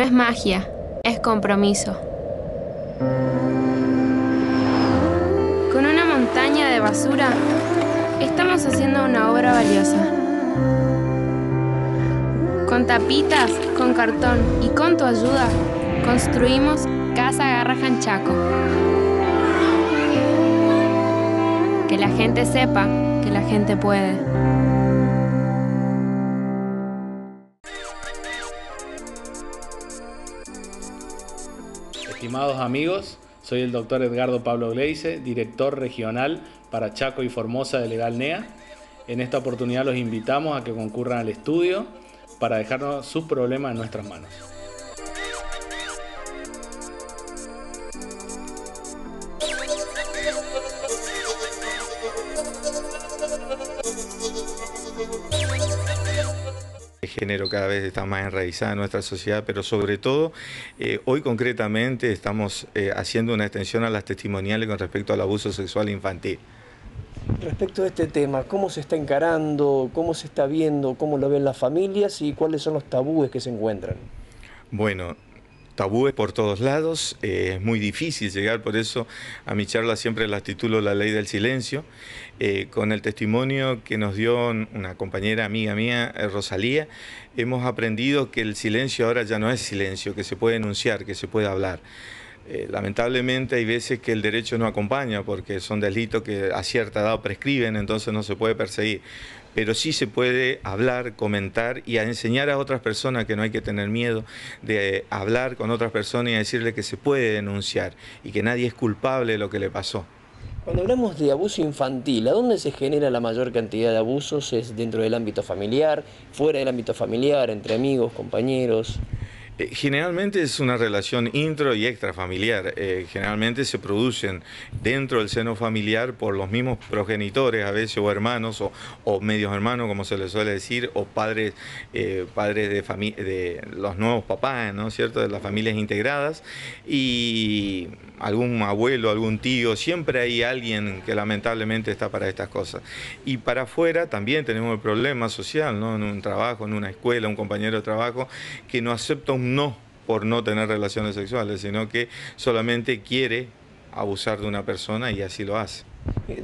es magia, es compromiso. Con una montaña de basura, estamos haciendo una obra valiosa. Con tapitas, con cartón y con tu ayuda, construimos Casa Garrahan Chaco. Que la gente sepa que la gente puede. Estimados amigos, soy el doctor Edgardo Pablo Gleise, director regional para Chaco y Formosa de Legal NEA. En esta oportunidad los invitamos a que concurran al estudio para dejarnos sus problemas en nuestras manos. El género cada vez está más enraizado en nuestra sociedad, pero sobre todo hoy concretamente estamos haciendo una extensión a las testimoniales con respecto al abuso sexual infantil. Respecto a este tema, ¿cómo se está encarando, cómo se está viendo, cómo lo ven las familias y cuáles son los tabúes que se encuentran? Bueno, tabúes por todos lados, es muy difícil llegar, por eso a mi charla siempre las titulo La Ley del Silencio, con el testimonio que nos dio una compañera amiga mía, Rosalía, hemos aprendido que el silencio ahora ya no es silencio, que se puede denunciar, que se puede hablar. Lamentablemente hay veces que el derecho no acompaña porque son delitos que a cierta edad prescriben, entonces no se puede perseguir. Pero sí se puede hablar, comentar y a enseñar a otras personas que no hay que tener miedo de hablar con otras personas y decirles que se puede denunciar y que nadie es culpable de lo que le pasó. Cuando hablamos de abuso infantil, ¿a dónde se genera la mayor cantidad de abusos? ¿Es dentro del ámbito familiar, fuera del ámbito familiar, entre amigos, compañeros? Generalmente es una relación intro y extrafamiliar. Generalmente se producen dentro del seno familiar por los mismos progenitores, a veces, o hermanos, o medios hermanos, como se les suele decir, o padres de los nuevos papás, ¿no es cierto?, de las familias integradas, y algún abuelo, algún tío, siempre hay alguien que lamentablemente está para estas cosas. Y para afuera también tenemos el problema social, ¿no?, en un trabajo, en una escuela, un compañero de trabajo que no acepta un no por no tener relaciones sexuales, sino que solamente quiere abusar de una persona y así lo hace.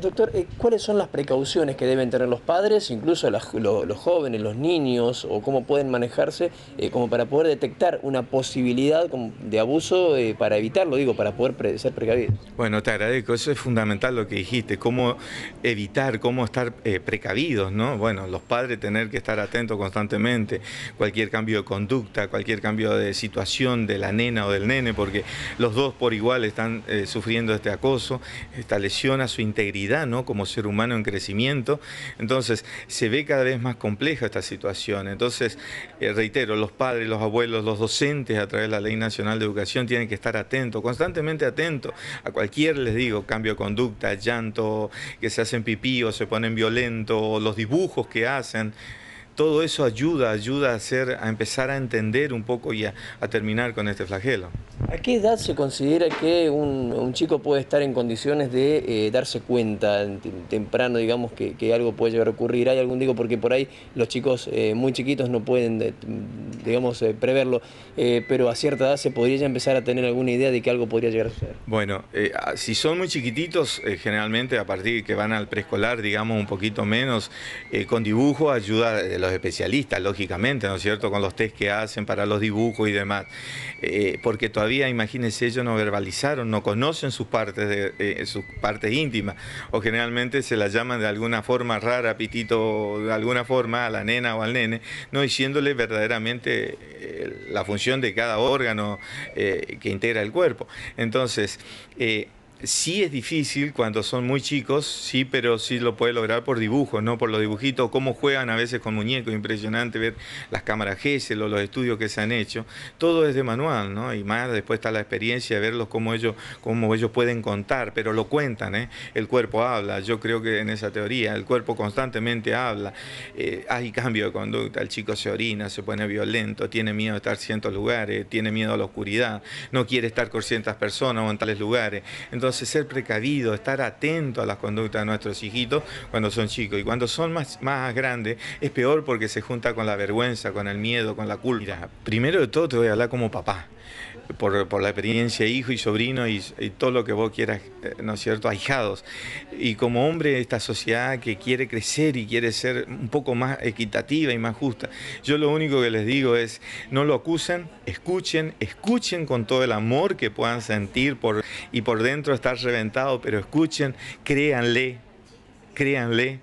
Doctor, ¿cuáles son las precauciones que deben tener los padres, incluso los jóvenes, los niños, o cómo pueden manejarse como para poder detectar una posibilidad de abuso para evitarlo, digo, para poder ser precavidos? Bueno, te agradezco, eso es fundamental lo que dijiste, cómo evitar, cómo estar precavidos, ¿no? Bueno, los padres tener que estar atentos constantemente, cualquier cambio de conducta, cualquier cambio de situación de la nena o del nene, porque los dos por igual están sufriendo este acoso, esta lesión a su integridad, ¿no?, como ser humano en crecimiento. Entonces se ve cada vez más compleja esta situación. Entonces reitero, los padres, los abuelos, los docentes a través de la Ley Nacional de Educación tienen que estar atentos, constantemente atentos a cualquier, les digo, cambio de conducta, llanto, que se hacen pipí o se ponen violentos, o los dibujos que hacen. Todo eso ayuda a empezar a entender un poco y a terminar con este flagelo. ¿A qué edad se considera que un chico puede estar en condiciones de darse cuenta temprano, digamos, que algo puede llegar a ocurrir? ¿Hay algún, digo, porque por ahí los chicos muy chiquitos no pueden, digamos, preverlo, pero a cierta edad se podría ya empezar a tener alguna idea de que algo podría llegar a suceder? Bueno, si son muy chiquititos, generalmente a partir de que van al preescolar, digamos, un poquito menos, con dibujo ayuda de los especialistas, lógicamente, ¿no es cierto?, con los test que hacen para los dibujos y demás, porque todavía, imagínense, ellos no verbalizaron, no conocen sus partes íntimas, o generalmente se las llaman de alguna forma rara, pitito, de alguna forma a la nena o al nene, no diciéndole verdaderamente la función de cada órgano que integra el cuerpo. Entonces, sí es difícil cuando son muy chicos, sí, pero sí lo puede lograr por dibujos, ¿no? Por los dibujitos, cómo juegan a veces con muñecos, impresionante ver las cámaras Gesell o los estudios que se han hecho. Todo es de manual, ¿no? Y más después está la experiencia de verlos cómo ellos pueden contar, pero lo cuentan, ¿eh? El cuerpo habla, yo creo que en esa teoría, el cuerpo constantemente habla, hay cambio de conducta, el chico se orina, se pone violento, tiene miedo de estar en ciertos lugares, tiene miedo a la oscuridad, no quiere estar con ciertas personas o en tales lugares. Entonces, Entonces ser precavido, estar atento a las conductas de nuestros hijitos cuando son chicos. Y cuando son más grandes es peor porque se junta con la vergüenza, con el miedo, con la culpa. Mira, primero de todo te voy a hablar como papá. Por la experiencia hijo y sobrino y todo lo que vos quieras, ¿no es cierto?, ahijados. Y como hombre de esta sociedad que quiere crecer y quiere ser un poco más equitativa y más justa, yo lo único que les digo es, no lo acusen, escuchen con todo el amor que puedan sentir y por dentro estar reventado, pero escuchen, créanle, crean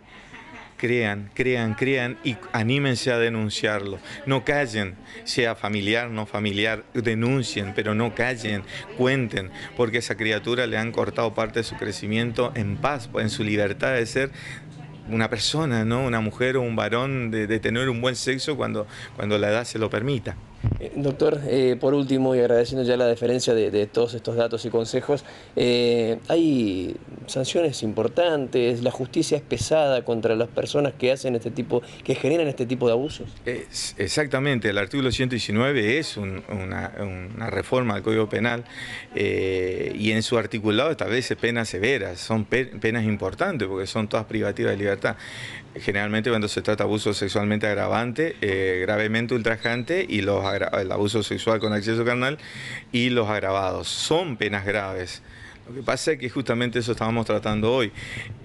y anímense a denunciarlo. No callen, sea familiar, no familiar, denuncien, pero no callen, cuenten, porque a esa criatura le han cortado parte de su crecimiento en paz, en su libertad de ser una persona, ¿no? Una mujer o un varón, de tener un buen sexo cuando la edad se lo permita. Doctor, por último, y agradeciendo ya la deferencia de todos estos datos y consejos, hay sanciones importantes, la justicia es pesada contra las personas que hacen que generan este tipo de abusos. Exactamente, el artículo 119 es una reforma al Código Penal y en su articulado establece penas severas, son penas importantes porque son todas privativas de libertad. Generalmente cuando se trata de abuso sexualmente agravante, gravemente ultrajante y el abuso sexual con acceso carnal y los agravados. Son penas graves. Lo que pasa es que justamente eso estábamos tratando hoy.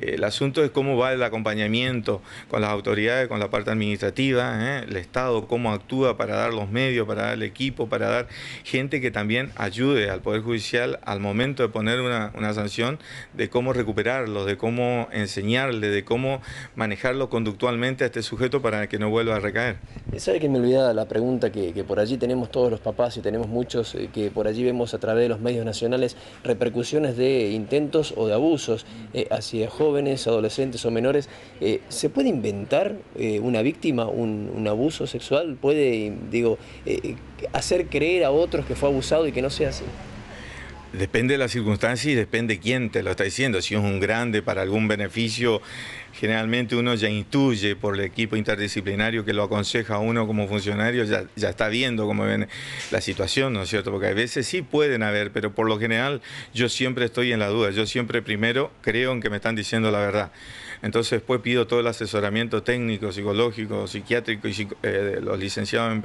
El asunto es cómo va el acompañamiento con las autoridades, con la parte administrativa, el Estado, cómo actúa para dar los medios, para dar el equipo, para dar gente que también ayude al Poder Judicial al momento de poner una sanción, de cómo recuperarlo, de cómo enseñarle, de cómo manejarlo conductualmente a este sujeto para que no vuelva a recaer. ¿Sabe que me olvidaba la pregunta que por allí tenemos todos los papás y tenemos muchos que por allí vemos a través de los medios nacionales repercusiones de intentos o de abusos hacia jóvenes, adolescentes o menores? ¿Se puede inventar una víctima, un abuso sexual? ¿Puede, hacer creer a otros que fue abusado y que no sea así? Depende de la circunstancia y depende quién te lo está diciendo. Si es un grande para algún beneficio, generalmente uno ya intuye por el equipo interdisciplinario que lo aconseja a uno como funcionario, ya está viendo cómo ven la situación, ¿no es cierto? Porque a veces sí pueden haber, pero por lo general yo siempre estoy en la duda. Yo siempre primero creo en que me están diciendo la verdad. Entonces después pido todo el asesoramiento técnico, psicológico, psiquiátrico y de los licenciados en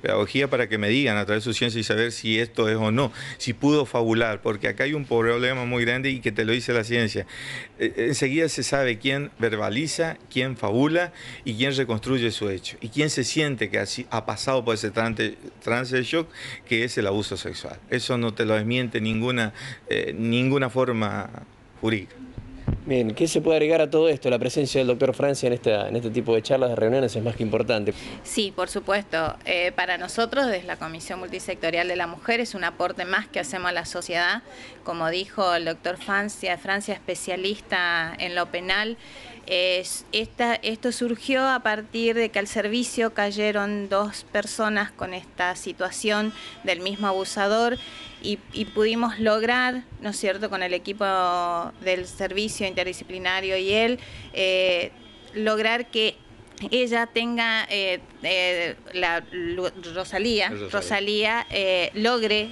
pedagogía para que me digan a través de su ciencia y saber si esto es o no, si pudo fabular, porque acá hay un problema muy grande y que te lo dice la ciencia. Enseguida se sabe quién verbaliza, quién fabula y quién reconstruye su hecho y quién se siente que así ha pasado por ese trance de shock que es el abuso sexual. Eso no te lo desmiente ninguna forma jurídica. Bien, ¿qué se puede agregar a todo esto? La presencia del doctor Francia en este tipo de charlas, de reuniones, es más que importante. Sí, por supuesto. Para nosotros, desde la Comisión Multisectorial de la Mujer, es un aporte más que hacemos a la sociedad. Como dijo el doctor Francia, especialista en lo penal, esto surgió a partir de que al servicio cayeron 2 personas con esta situación del mismo abusador y pudimos lograr, ¿no es cierto?, con el equipo del servicio interdisciplinario y él, lograr que ella tenga, Rosalía logre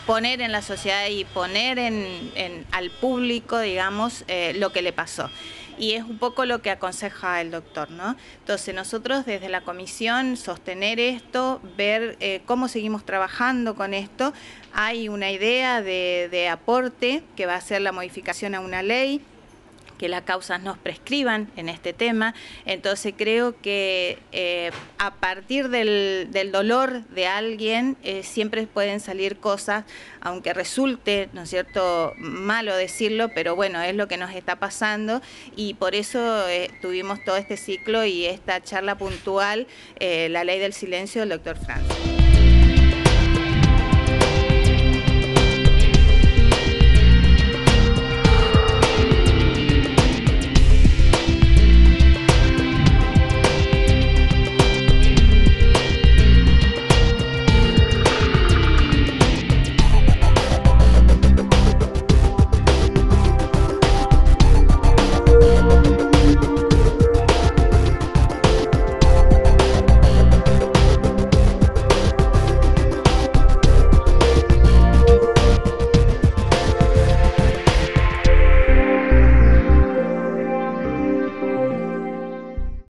poner en la sociedad y poner al público, digamos, lo que le pasó. Y es un poco lo que aconseja el doctor, ¿no? Entonces nosotros desde la comisión sostener esto, ver cómo seguimos trabajando con esto. Hay una idea de aporte que va a ser la modificación a una ley, que las causas nos prescriban en este tema. Entonces creo que a partir del dolor de alguien siempre pueden salir cosas, aunque resulte, ¿no es cierto?, malo decirlo, pero bueno, es lo que nos está pasando y por eso tuvimos todo este ciclo y esta charla puntual, la ley del silencio del doctor Francia.